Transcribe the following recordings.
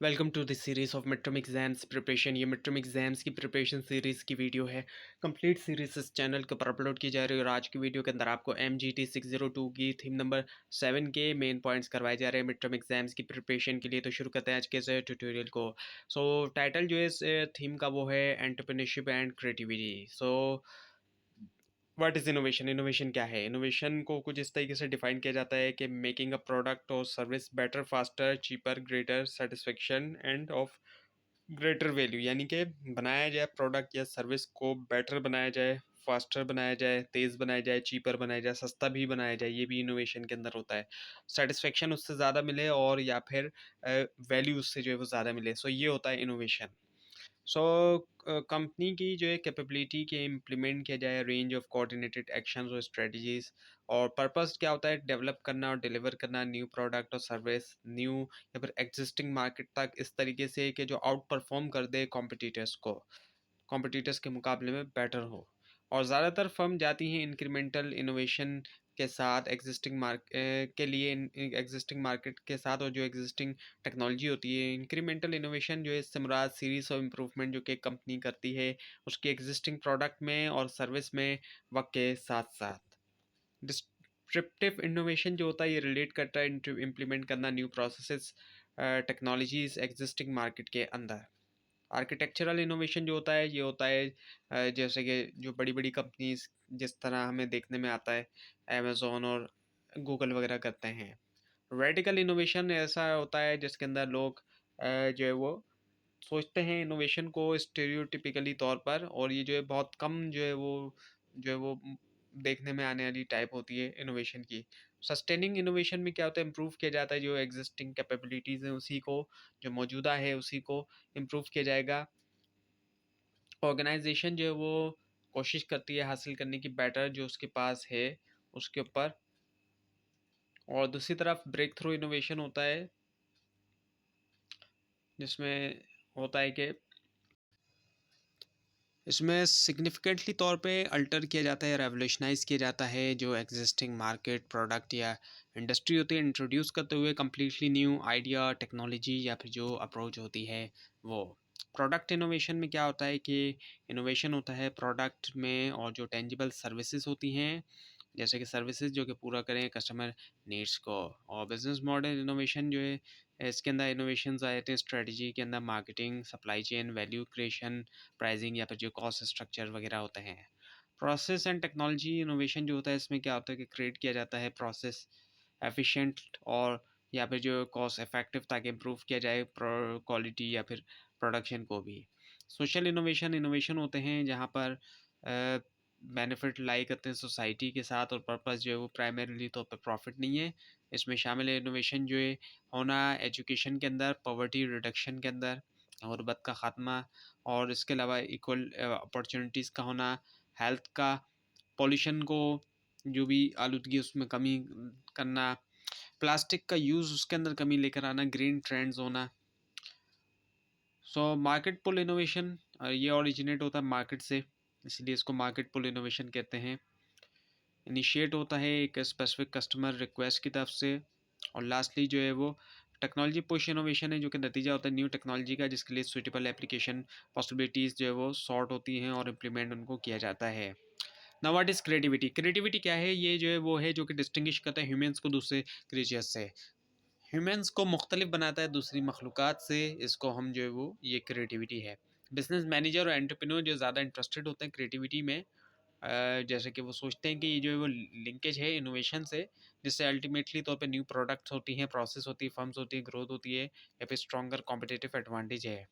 Welcome to this series of mid term exams preparation. ये mid term exams की preparation series की video है। Complete series इस channel के ऊपर अपलोड की जा रही है और आज की वीडियो के अंदर आपको MGT 602 की थीम नंबर 7 के मेन पॉइंट्स करवाए जा रहे हैं मिड टर्म एग्जाम्स की प्रिपरेशन के लिए। तो शुरू करते हैं आज के इस ट्यूटोरियल को। टाइटल जो है इस थीम का वो है entrepreneurship and creativity. What is innovation? Innovation क्या है? इनोवेशन को कुछ इस तरीके से डिफाइन किया जाता है कि मेकिंग अ प्रोडक्ट और service better, faster, cheaper, greater satisfaction end of greater value. यानी कि बनाया जाए प्रोडक्ट या सर्विस को बेटर बनाया जाए, फास्टर बनाया जाए, तेज़ बनाया जाए, चीपर बनाया जाए, सस्ता भी बनाया जाए। ये भी इनोवेशन के अंदर होता है। सेटिस्फेक्शन उससे ज़्यादा मिले और या फिर वैल्यू उससे जो है वो ज़्यादा मिले। ये होता है इनोवेशन। सो कंपनी की जो है कैपेबिलिटी के इम्प्लीमेंट किया जाए रेंज ऑफ कोऑर्डिनेटेड एक्शंस और स्ट्रेटजीज। और पर्पस क्या होता है? डेवलप करना और डिलीवर करना न्यू प्रोडक्ट और सर्विस न्यू या फिर एग्जिस्टिंग मार्केट तक इस तरीके से कि जो आउट परफॉर्म कर दे कॉम्पिटिटर्स के मुकाबले में बेटर हो। और ज़्यादातर फर्म जाती हैं इंक्रीमेंटल इनोवेशन के साथ एग्जिस्टिंग के लिए एग्जिस्टिंग मार्केट के साथ। और जो एग्जिस्टिंग टेक्नोलॉजी होती है, इंक्रीमेंटल इनोवेशन जो है इससे मुराद सीरीज ऑफ इम्प्रूवमेंट जो कि कंपनी करती है उसकी एग्जिस्टिंग प्रोडक्ट में और सर्विस में वक्त के साथ साथ। डिस्ट्रप्टिव इनोवेशन जो होता है ये रिलेट करता है इम्प्लीमेंट करना new processes technologies existing market के अंदर। आर्किटेक्चरल इनोवेशन जो होता है ये होता है जैसे कि जो बड़ी बड़ी कंपनीज जिस तरह हमें देखने में आता है अमेज़ोन और गूगल वगैरह करते हैं। रेडिकल इनोवेशन ऐसा होता है जिसके अंदर लोग जो है वो सोचते हैं इनोवेशन को स्टेरियोटिपिकली तौर पर, और ये जो है बहुत कम जो है वो देखने में आने वाली टाइप होती है इनोवेशन की। सस्टेनिंग इनोवेशन में क्या होता है? इम्प्रूव किया जाता है जो एग्जिस्टिंग कैपेबिलिटीज़ हैं उसी को, जो मौजूदा है उसी को इम्प्रूव किया जाएगा। ऑर्गेनाइजेशन जो है वो कोशिश करती है हासिल करने की बेटर जो उसके पास है उसके ऊपर। और दूसरी तरफ ब्रेक थ्रू इनोवेशन होता है जिसमें होता है कि इसमें सिग्निफिकेंटली तौर पे अल्टर किया जाता है, रेवोल्यूशनाइज किया जाता है जो एग्जिस्टिंग मार्केट प्रोडक्ट या इंडस्ट्री होती है, इंट्रोड्यूस करते हुए कम्प्लीटली न्यू आइडिया टेक्नोलॉजी या फिर जो अप्रोच होती है वो। प्रोडक्ट इनोवेशन में क्या होता है कि इनोवेशन होता है प्रोडक्ट में और जो टेंजिबल सर्विसेज होती हैं, जैसे कि सर्विसेज जो कि पूरा करें कस्टमर नीड्स को। और बिजनेस मॉडल इनोवेशन जो है इसके अंदर इनोवेशंस आए थे स्ट्रेटजी के अंदर, marketing, supply chain, value creation, pricing या फिर जो कॉस्ट स्ट्रक्चर वगैरह होते हैं। प्रोसेस एंड टेक्नोलॉजी इनोवेशन जो होता है इसमें क्या होता है कि क्रिएट किया जाता है प्रोसेस एफिशिएंट और या फिर जो कॉस्ट इफेक्टिव ताकि इम्प्रूव किया जाए क्वालिटी या फिर प्रोडक्शन को भी। सोशल इनोवेशन इनोवेशन होते हैं जहाँ पर बेनिफिट लाई करते हैं सोसाइटी के साथ, और पर्पस जो है वो प्राइमरीली तौर पर प्रॉफिट नहीं है। इसमें शामिल है इनोवेशन जो है होना एजुकेशन के अंदर, पॉवर्टी रिडक्शन के अंदर, गुर्बत का ख़ात्मा, और इसके अलावा इक्वल अपॉर्चुनिटीज़ का होना, हेल्थ का, पॉल्यूशन को जो भी आलूदगी उसमें कमी करना, प्लास्टिक का यूज़ उसके अंदर कमी लेकर आना, ग्रीन ट्रेंड्स होना। मार्केट पुल इनोवेशन ये ओरिजिनेट होता है मार्केट से, इसलिए इसको मार्केट पुल इनोवेशन कहते हैं। इनिशिएट होता है एक स्पेसिफिक कस्टमर रिक्वेस्ट की तरफ से। और लास्टली जो है वो टेक्नोलॉजी पुश इनोवेशन है जो कि नतीजा होता है न्यू टेक्नोलॉजी का, जिसके लिए सुइटेबल एप्लीकेशन पॉसिबिलिटीज़ जो है वो सॉर्ट होती हैं और इम्प्लीमेंट उनको किया जाता है। Now what is creativity? Creativity क्या है? ये जो है वो है जो कि डिस्टिंग्विश करता है ह्यूमंस को दूसरे क्रिएचर्स से, ह्यूमंस को मुख्तलिफ बनाता है दूसरी मखलूक़ात से। इसको हम जो है वो ये क्रिएटिविटी है। बिजनेस मैनेजर और एंटरप्रेन्योर जो ज़्यादा इंटरेस्टेड होते हैं क्रिएटिविटी में, जैसे कि वो सोचते हैं कि ये जो है वो लिंकेज है इनोवेशन से, जिससे अल्टीमेटली तौर पे न्यू प्रोडक्ट्स होती हैं, प्रोसेस होती है, फर्म्स होती है, ग्रोथ होती है या फिर स्ट्रॉन्गर कॉम्पिटिटिव एडवांटेज है।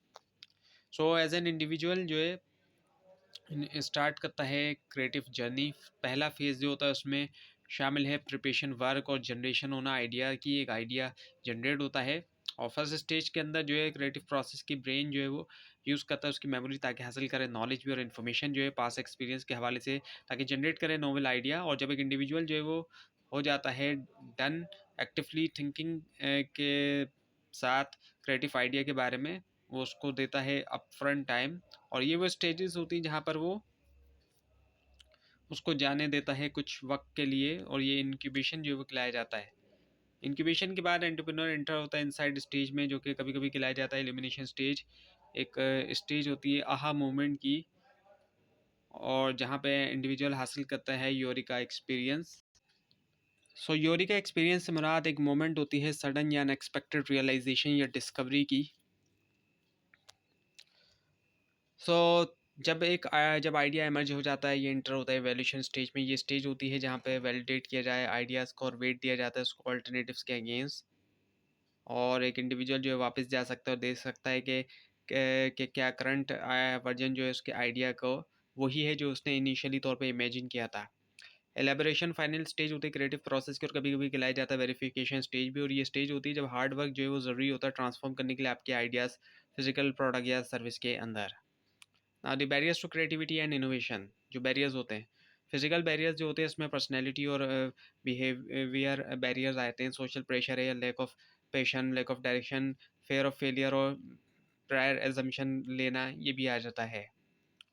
एज एन इंडिविजुअल जो है स्टार्ट करता है क्रिएटिव जर्नी। पहला फेज़ जो होता है उसमें शामिल है प्रिपरेशन वर्क और जनरेशन होना आइडिया की, एक आइडिया जनरेट होता है। और फर्स्ट स्टेज के अंदर जो है क्रिएटिव प्रोसेस की ब्रेन जो है वो यूज़ करता है उसकी मेमोरी ताकि हासिल करे नॉलेज भी और इन्फॉर्मेशन जो है पास एक्सपीरियंस के हवाले से, ताकि जनरेट करे नोवेल आइडिया। और जब एक इंडिविजुअल जो है वो हो जाता है डन एक्टिवली थिंकिंग के साथ क्रिएटिव आइडिया के बारे में, वो उसको देता है अपफ्रंट टाइम। और ये वो स्टेजेस होती हैं जहाँ पर वो उसको जाने देता है कुछ वक्त के लिए, और ये इंक्यूबेशन जो है वो खिलाया जाता है। इंक्यूबेशन के बाद एंटरप्रेन्योर एंटर होता है इनसाइड स्टेज में, जो कि कभी कभी कहलाया जाता है एलिमिनेशन स्टेज। एक स्टेज होती है आहा मोमेंट की, और जहाँ पे इंडिविजुअल हासिल करता है यूरिका एक्सपीरियंस। सो यूरिका एक्सपीरियंस से मुराद एक मोमेंट होती है सडन या अनएक्सपेक्टेड रियलाइजेशन या डिस्कवरी की। सो जब आइडिया इमर्ज हो जाता है, ये इंटर होता है वैल्यूएशन स्टेज में। ये स्टेज होती है जहाँ पे वैलिडेट किया जाए आइडियाज़ को और वेट दिया जाता है उसको अल्टरनेटिव्स के अगेंस्ट। और एक इंडिविजुअल जो है वापस जा सकता है और देख सकता है कि क्या करंट वर्जन जो है उसके आइडिया को वही है जो उसने इनिशियली तौर पे इमेजिन किया था। एलेबोरेशन फाइनल स्टेज होती है क्रिएटिव प्रोसेस की, और कभी कभी कहलाया जाता है वेरिफिकेशन स्टेज भी। और ये स्टेज होती है जब हार्ड वर्क जो है वो ज़रूरी होता है ट्रांसफॉर्म करने के लिए आपके आइडियाज़ फिजिकल प्रोडक्ट या सर्विस के अंदर। The barriers to creativity and innovation, जो बैरियर्स होते हैं, फिजिकल बैरियर्स जो होते हैं इसमें पर्सनैलिटी और बिहेवियर बैरियर्स आते हैं। सोशल प्रेशर है या lack of passion, lack of direction, fear of failure और प्रायर एजम्पशन लेना, ये भी आ जाता है।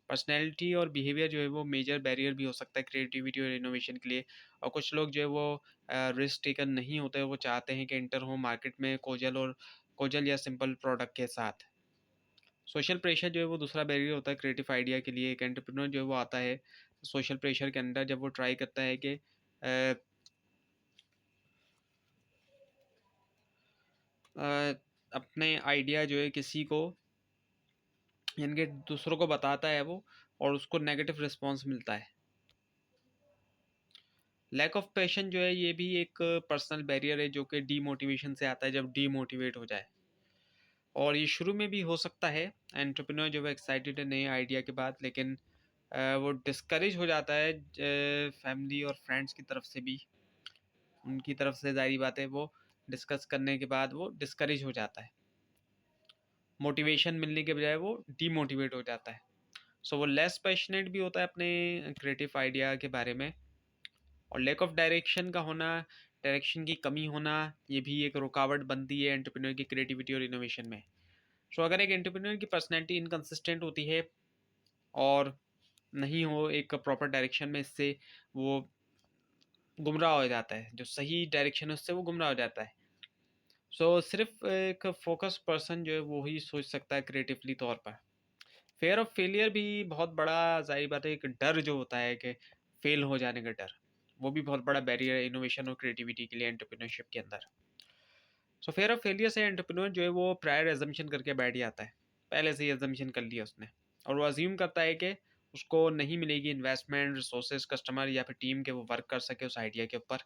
पर्सनैलिटी और बिहेवियर जो है वो मेजर बैरियर भी हो सकता है क्रिएटिविटी और इनोवेशन के लिए। और कुछ लोग जो है वो रिस्क टेकर नहीं होते, वो चाहते हैं कि इंटर हो मार्केट में कोजल या सिंपल प्रोडक्ट के साथ। सोशल प्रेशर जो है वो दूसरा बैरियर होता है क्रिएटिव आइडिया के लिए। एक एंटरप्रेन्योर जो है वो आता है सोशल प्रेशर के अंदर जब वो ट्राई करता है कि अपने आइडिया जो है किसी को, यानी कि दूसरों को बताता है वो, और उसको नेगेटिव रिस्पॉन्स मिलता है। लैक ऑफ पैशन जो है ये भी एक पर्सनल बैरियर है जो कि डीमोटिवेशन से आता है, जब डीमोटिवेट हो जाए। और ये शुरू में भी हो सकता है एंटरप्रेन्योर जो है एक्साइटेड है नए आइडिया के बाद, लेकिन वो डिस्करेज हो जाता है फैमिली और फ्रेंड्स की तरफ से भी। उनकी तरफ से ज़ाहिर बात है वो डिस्कस करने के बाद वो डिस्करेज हो जाता है, मोटिवेशन मिलने के बजाय वो डीमोटिवेट हो जाता है। सो वो लेस पैशनेट भी होता है अपने क्रिएटिव आइडिया के बारे में। और लैक ऑफ डायरेक्शन का होना, डायरेक्शन की कमी होना, ये भी एक रुकावट बनती है एंटरप्रेन्योर की क्रिएटिविटी और इनोवेशन में। सो अगर एक एंटरप्रेन्योर की पर्सनैलिटी इनकन्सिस्टेंट होती है और नहीं हो एक प्रॉपर डायरेक्शन में, इससे वो गुमराह हो जाता है, जो सही डायरेक्शन है उससे वो गुमराह हो जाता है। सिर्फ एक फोकस पर्सन जो है वो ही सोच सकता है क्रिएटिवली तौर पर। फेयर ऑफ फेलियर भी बहुत बड़ा, जाहिर बात है, एक डर जो होता है कि फेल हो जाने का डर, वो भी बहुत बड़ा बैरियर है इनोवेशन और क्रिएटिविटी के लिए एंटरप्रेन्योरशिप के अंदर। फेयर ऑफ फेलियर से एंटरप्रेन्योर जो है वो प्रायर एजम्पशन करके बैठ जाता है, पहले से ही एजम्पशन कर लिया उसने, और वो अज्यूम करता है कि उसको नहीं मिलेगी इन्वेस्टमेंट, रिसोर्सेज, कस्टमर या फिर टीम के वो वर्क कर सके उस आइडिया के ऊपर।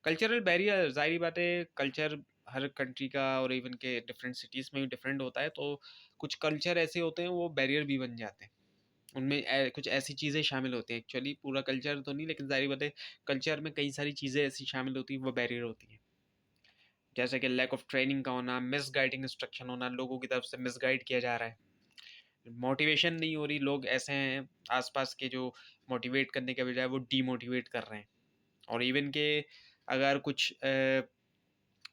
कल्चरल बैरियर, ज़ाहिर बात है कल्चर हर कंट्री का और इवन के डिफरेंट सिटीज़ में भी डिफरेंट होता है, तो कुछ कल्चर ऐसे होते हैं वो बैरियर भी बन जाते हैं। उनमें कुछ ऐसी चीज़ें शामिल होती हैं, एक्चुअली पूरा कल्चर तो नहीं, लेकिन ज़ाहिर बात है कल्चर में कई सारी चीज़ें ऐसी शामिल होती हैं वो बैरियर होती हैं। जैसे कि लैक ऑफ ट्रेनिंग का होना, मिसगाइडिंग इंस्ट्रक्शन होना, लोगों की तरफ से मिसगाइड किया जा रहा है, मोटिवेशन नहीं हो रही, लोग ऐसे हैं आसपास के जो मोटिवेट करने के बजाय वो डीमोटिवेट कर रहे हैं। और इवन के अगर कुछ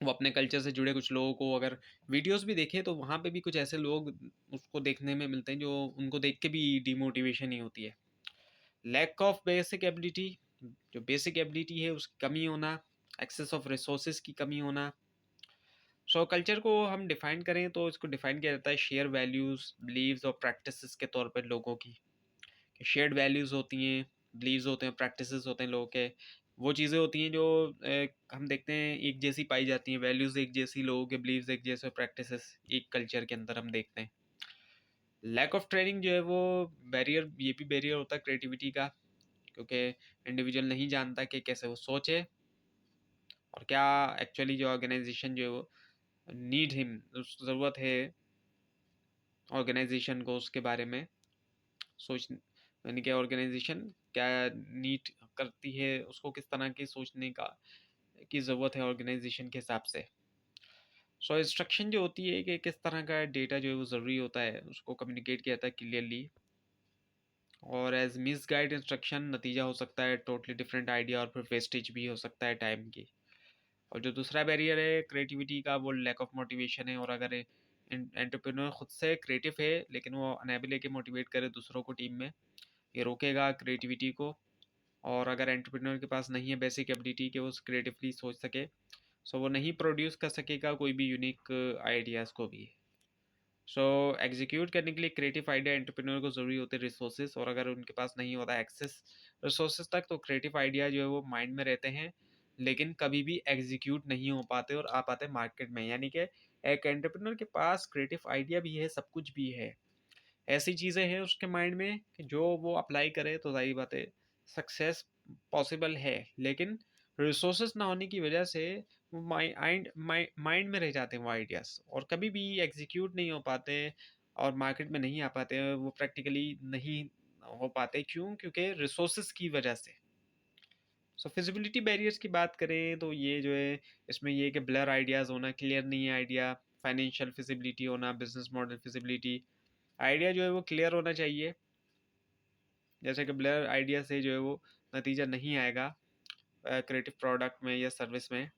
वो अपने कल्चर से जुड़े कुछ लोगों को अगर वीडियोस भी देखें तो वहाँ पे भी कुछ ऐसे लोग उसको देखने में मिलते हैं जो उनको देख के भी डिमोटिवेशन ही होती है। लैक ऑफ बेसिक एबिलिटी, जो बेसिक एबिलिटी है उसकी कमी होना, एक्सेस ऑफ रिसोर्सेज की कमी होना। कल्चर को हम डिफाइन करें तो इसको डिफाइन किया जाता है शेयर वैल्यूज़, बिलीव्स और प्रैक्टिसेस के तौर पर लोगों की। शेयर्ड वैल्यूज़ होती हैं, बिलीव्स होते हैं, प्रैक्टिसेस होते हैं लोगों के। वो चीज़ें होती हैं जो हम देखते हैं एक जैसी पाई जाती हैं, वैल्यूज़ एक जैसी, लोगों के बिलीव्स एक जैसे, प्रैक्टिसेस एक कल्चर के अंदर हम देखते हैं। लैक ऑफ ट्रेनिंग जो है वो बैरियर, ये भी बैरियर होता है क्रिएटिविटी का, क्योंकि इंडिविजुअल नहीं जानता कि कैसे वो सोचे और क्या एक्चुअली जो ऑर्गेनाइजेशन जो है वो नीड हिम, ज़रूरत है ऑर्गेनाइजेशन को उसके बारे में सोच, यानी कि ऑर्गेनाइजेशन क्या नीड करती है, उसको किस तरह की सोचने का की ज़रूरत है ऑर्गेनाइजेशन के हिसाब से। इंस्ट्रक्शन जो होती है कि किस तरह का डेटा जो है वो ज़रूरी होता है उसको कम्युनिकेट किया जाता है क्लियरली। और एज मिस गाइड इंस्ट्रक्शन नतीजा हो सकता है टोटली डिफरेंट आइडिया और फिर वेस्टेज भी हो सकता है टाइम की। और जो दूसरा बैरियर है क्रिएटिविटी का वो लैक ऑफ मोटिवेशन है। और अगर एंटरप्रेन्योर खुद से क्रिएटिव है लेकिन वो अनेबल है कि मोटिवेट करे दूसरों को टीम में, ये रोकेगा क्रिएटिविटी को। और अगर एंटरप्रेन्योर के पास नहीं है बेसिक एबिलिटी कि वो क्रिएटिवली सोच सके, सो वो नहीं प्रोड्यूस कर सकेगा कोई भी यूनिक आइडियाज़ को भी। सो एग्जीक्यूट करने के लिए क्रिएटिव आइडिया एंटरप्रेन्योर को ज़रूरी होते हैं रिसोर्सेज, और अगर उनके पास नहीं होता एक्सेस रिसोर्सेज तक, तो क्रिएटिव आइडिया जो है वो माइंड में रहते हैं लेकिन कभी भी एग्जीक्यूट नहीं हो पाते और आ पाते मार्केट में। यानी कि एक एंटरप्रेन्योर के पास क्रिएटिव आइडिया भी है, सब कुछ भी है, ऐसी चीज़ें हैं उसके माइंड में कि जो वो अप्लाई करे तो ज़ाहिर बात है सक्सेस पॉसिबल है, लेकिन रिसोर्सेज ना होने की वजह से वो माइंड में रह जाते हैं वो आइडियाज़, और कभी भी एग्जीक्यूट नहीं हो पाते और मार्केट में नहीं आ पाते, वो प्रैक्टिकली नहीं हो पाते। क्यों? क्योंकि रिसोर्सेज की वजह से। सो फिजिबिलिटी बैरियर्स की बात करें तो ये जो है, इसमें ये कि ब्लर आइडियाज़ होना, क्लियर नहीं है आइडिया, फाइनेंशियल फिजिबिलिटी होना, बिजनेस मॉडल फिजिबिलिटी। आइडिया जो है वो क्लियर होना चाहिए, जैसे कि ब्लर आइडिया से जो है वो नतीजा नहीं आएगा क्रिएटिव प्रोडक्ट में या सर्विस में।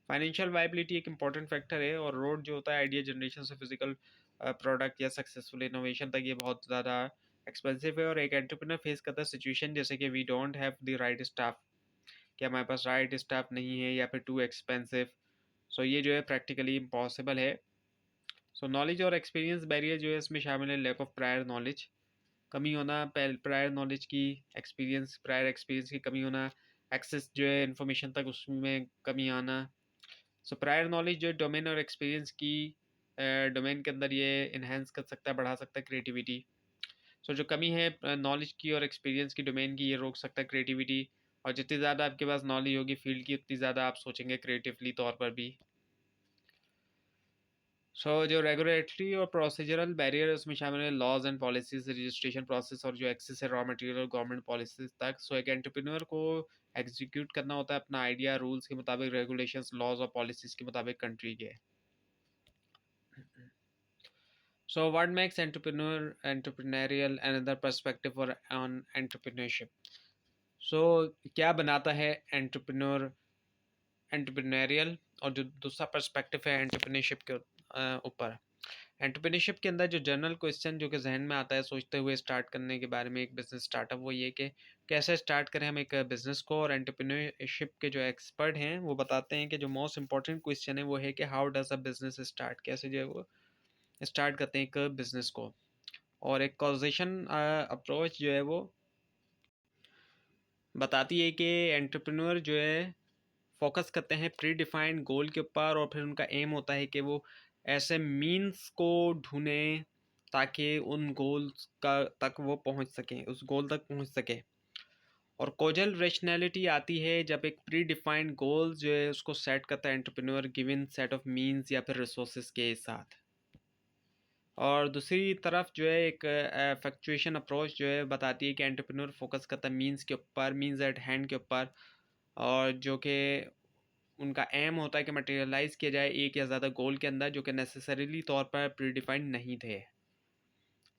फाइनेंशियल वायबिलिटी एक इंपॉर्टेंट फैक्टर है, और रोड जो होता है आइडिया जनरेशन से फिजिकल प्रोडक्ट या सक्सेसफुल इनोवेशन तक, ये बहुत ज़्यादा एक्सपेंसिव है। और एक एंटरप्रेन्योर फेस करता है सिचुएशन जैसे कि we don't have the right staff, कि हमारे पास राइट स्टाफ नहीं है, या फिर टू एक्सपेंसिव। सो ये जो है प्रैक्टिकली इम्पॉसिबल है। सो नॉलेज और एक्सपीरियंस बैरियर जो है इसमें शामिल है, लैक ऑफ प्रायर नॉलेज, कमी होना, प्रायर नॉलेज की, प्रायर एक्सपीरियंस की कमी होना, एक्सेस जो है इन्फॉर्मेशन तक उसमें कमी आना। सो प्रायर नॉलेज जो है डोमेन और एक्सपीरियंस की डोमेन के अंदर ये इन्हेंस कर सकता है, बढ़ा सकता है क्रिएटिविटी। सो जो कमी है नॉलेज की और एक्सपीरियंस की डोमेन की, ये रोक सकता है क्रिएटिविटी। और जितनी ज़्यादा आपके पास नॉलेज होगी फील्ड की, उतनी ज़्यादा आप सोचेंगे क्रिएटिवली तौर पर भी। सो जो रेगुलेटरी और प्रोसीजरल बैरियर उसमें शामिल है, laws and policies, registration process, और जो एक्सेस है रॉ मटेरियल और गवर्नमेंट पॉलिसीज तक। सो एक एंटरप्रेन्योर को एग्जीक्यूट करना होता है अपना आइडिया रूल्स के मुताबिक, रेगुलेशंस, लॉज और पॉलिसीज के मुताबिक कंट्री के। So what makes entrepreneurial another perspective for on entrepreneurship. So क्या बनाता है एंटरप्रेन्योरियल, और जो दूसरा पर्सपेक्टिव है एंटरप्रेन्योरशिप के ऊपर। एंटरप्रेन्योरशिप के अंदर जो जनरल क्वेश्चन जो कि जहन में आता है सोचते हुए स्टार्ट करने के बारे में एक बिजनेस स्टार्टअप, वो ये कि कैसे स्टार्ट करें हम एक बिजनेस को। और एंटरप्रेन्योरशिप के जो एक्सपर्ट हैं वो बताते हैं कि जो मोस्ट इंपॉर्टेंट क्वेश्चन है वो है कि how does a business start, कैसे जो है वो स्टार्ट करते हैं एक बिजनेस को। और एक कॉजेशन अप्रोच जो है वो बताती है कि एंटरप्रेन्योर जो है फोकस करते हैं प्री डिफाइंड गोल के ऊपर, और फिर उनका एम होता है कि वो ऐसे मीन्स को ढूंढें ताकि उन गोल्स का तक वो पहुंच सकें, उस गोल तक पहुंच सके। और कोजल रेशनैलिटी आती है जब एक प्री डिफाइंड गोल जो है उसको सेट करता है entrepreneur given set of means या फिर रिसोर्सेज के साथ। और दूसरी तरफ जो है एक फ्लक्चुएशन अप्रोच जो है बताती है कि एंटरप्रेन्योर फोकस करता है मीन्स के ऊपर, मीन्स एट हैंड के ऊपर, और जो कि उनका एम होता है कि मटेरियलाइज किया जाए एक या ज़्यादा गोल के अंदर जो कि नेसेसरीली तौर पर प्रीडिफाइंड नहीं थे।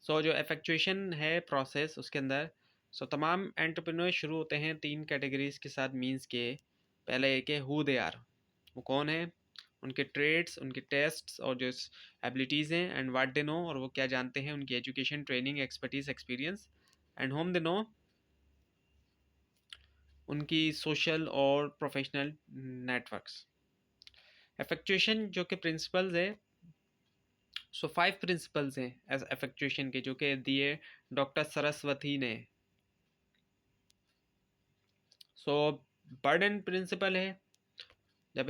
सो जो इफेक्चुएशन है प्रोसेस उसके अंदर, सो तमाम एंटरप्रेन्योर शुरू होते हैं तीन कैटेगरीज के साथ मींस के। पहले एक है हु दे आर, वो कौन है, उनके ट्रेड्स, उनके टेस्ट्स और जो एबिलिटीज़ हैं, एंड व्हाट दे नो, और वो क्या जानते हैं, उनकी education, training, expertise, experience, and home they know, उनकी सोशल और प्रोफेशनल नेटवर्क्स। इफेक्चुएशन जो कि प्रिंसिपल्स है, सो 5 प्रिंसिपल्स हैं एज इफेक्चुएशन के जो कि दिए डॉक्टर सरस्वती ने। सो बर्डन प्रिंसिपल है, जब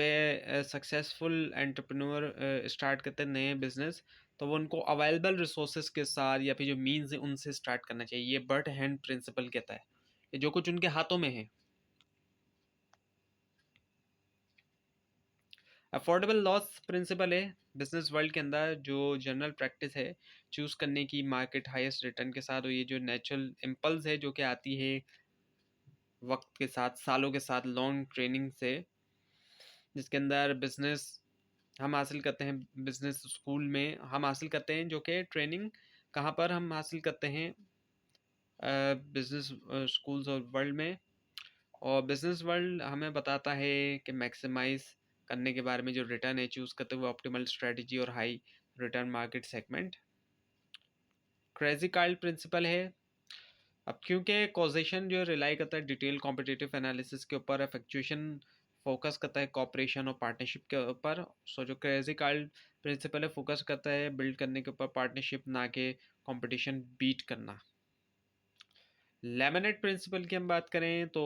सक्सेसफुल एंटरप्रेन्योर स्टार्ट करते हैं नए बिजनेस, तो वो उनको अवेलेबल रिसोर्सेज के साथ या फिर जो मीन्स है उनसे स्टार्ट करना चाहिए। ये बर्ड हैंड प्रिंसिपल कहता है कि जो कुछ उनके हाथों में है। अफोर्डेबल लॉस प्रिंसिपल है, बिजनेस वर्ल्ड के अंदर जो जनरल प्रैक्टिस है चूज़ करने की मार्केट हाईएस्ट रिटर्न के साथ, और ये जो नेचुरल इम्पल्स है जो कि आती है वक्त के साथ, सालों के साथ, लॉन्ग ट्रेनिंग से, जिसके अंदर बिजनेस हम हासिल करते हैं, बिजनेस स्कूल में हम हासिल करते हैं, जो कि ट्रेनिंग कहाँ पर हम हासिल करते हैं, बिजनेस स्कूल्स और वर्ल्ड में। और बिजनेस वर्ल्ड हमें बताता है कि मैक्सिमाइज करने के बारे में जो रिटर्न है चूज़ करते हुए ऑप्टिमल स्ट्रेटजी और high return market segment. Crazy Carl principle है, अब क्योंकि कॉजेशन जो रिलाई करता है डिटेल कॉम्पिटिटिव एनालिसिस के ऊपर, फ्लक्चुएशन फोकस करता है कॉपरेशन और पार्टनरशिप के ऊपर। सो जो क्रेजी कार्ल प्रिंसिपल है फोकस करता है बिल्ड करने के ऊपर पार्टनरशिप, ना कि कंपटीशन बीट करना। लेमनेट प्रिंसिपल की हम बात करें तो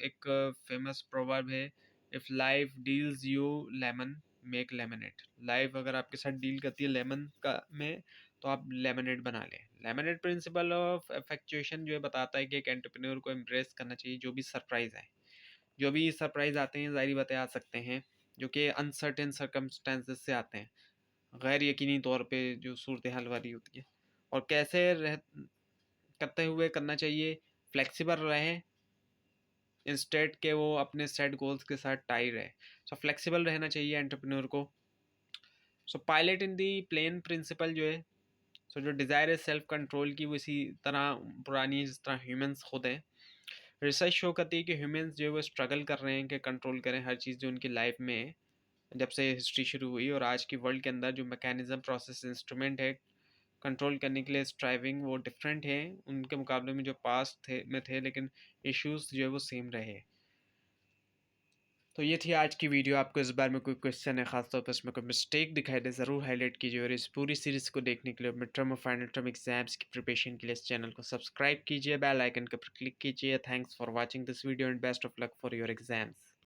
एक फेमस प्रोवर्ब है, if life deals you lemon make lemonade. Life अगर आपके साथ डील करती है लेमन का में, तो आप लेमनेट बना लें। लेमनेट प्रिंसिपल ऑफ इफेक्चुएशन जो है बताता है कि एक एंटरप्रेन्योर को एम्ब्रेस करना चाहिए जो भी सरप्राइज है। जो भी सरप्राइज आते हैं ज़ाहिर बातें आ सकते हैं, जो कि अनसर्टेन सर्कमस्टेंसेस से आते हैं, गैर यकीनी तौर पे जो सूरत हाल वाली होती है। और कैसे रह करते हुए करना चाहिए, फ्लेक्सिबल रहें इंस्टेड के वो अपने सेट गोल्स के साथ टाई रहे। सो फ्लेक्सिबल रहना चाहिए एंटरप्रेन्योर को। सो पायलट इन दी प्लेन प्रिंसिपल जो है, सो जो डिज़ायर है सेल्फ कंट्रोल की, वो इसी तरह पुरानी है जिस तरह ह्यूमंस खुद हैं। रिसर्च शो करती है कि ह्यूमंस जो है वो स्ट्रगल कर रहे हैं कि कंट्रोल करें हर चीज़ जो उनकी लाइफ में है, जब से हिस्ट्री शुरू हुई। और आज की वर्ल्ड के अंदर जो मैकेनिज्म, प्रोसेस, इंस्ट्रूमेंट है कंट्रोल करने के लिए स्ट्राइविंग, वो डिफरेंट है उनके मुकाबले में जो पास्ट थे, लेकिन इश्यूज जो है वो सेम रहे। तो ये थी आज की वीडियो। आपको इस बार में कोई क्वेश्चन है, खासतौर पर इसमें कोई मिस्टेक दिखाई दे, ज़रूर हाईलाइट कीजिए। और इस पूरी सीरीज़ को देखने के लिए, मिड टर्म और फाइनल टर्म एग्जाम्स की प्रिपरेशन के लिए इस चैनल को सब्सक्राइब कीजिए, बेल आइकन के पर क्लिक कीजिए। Thanks for watching this video and best of luck for your exams.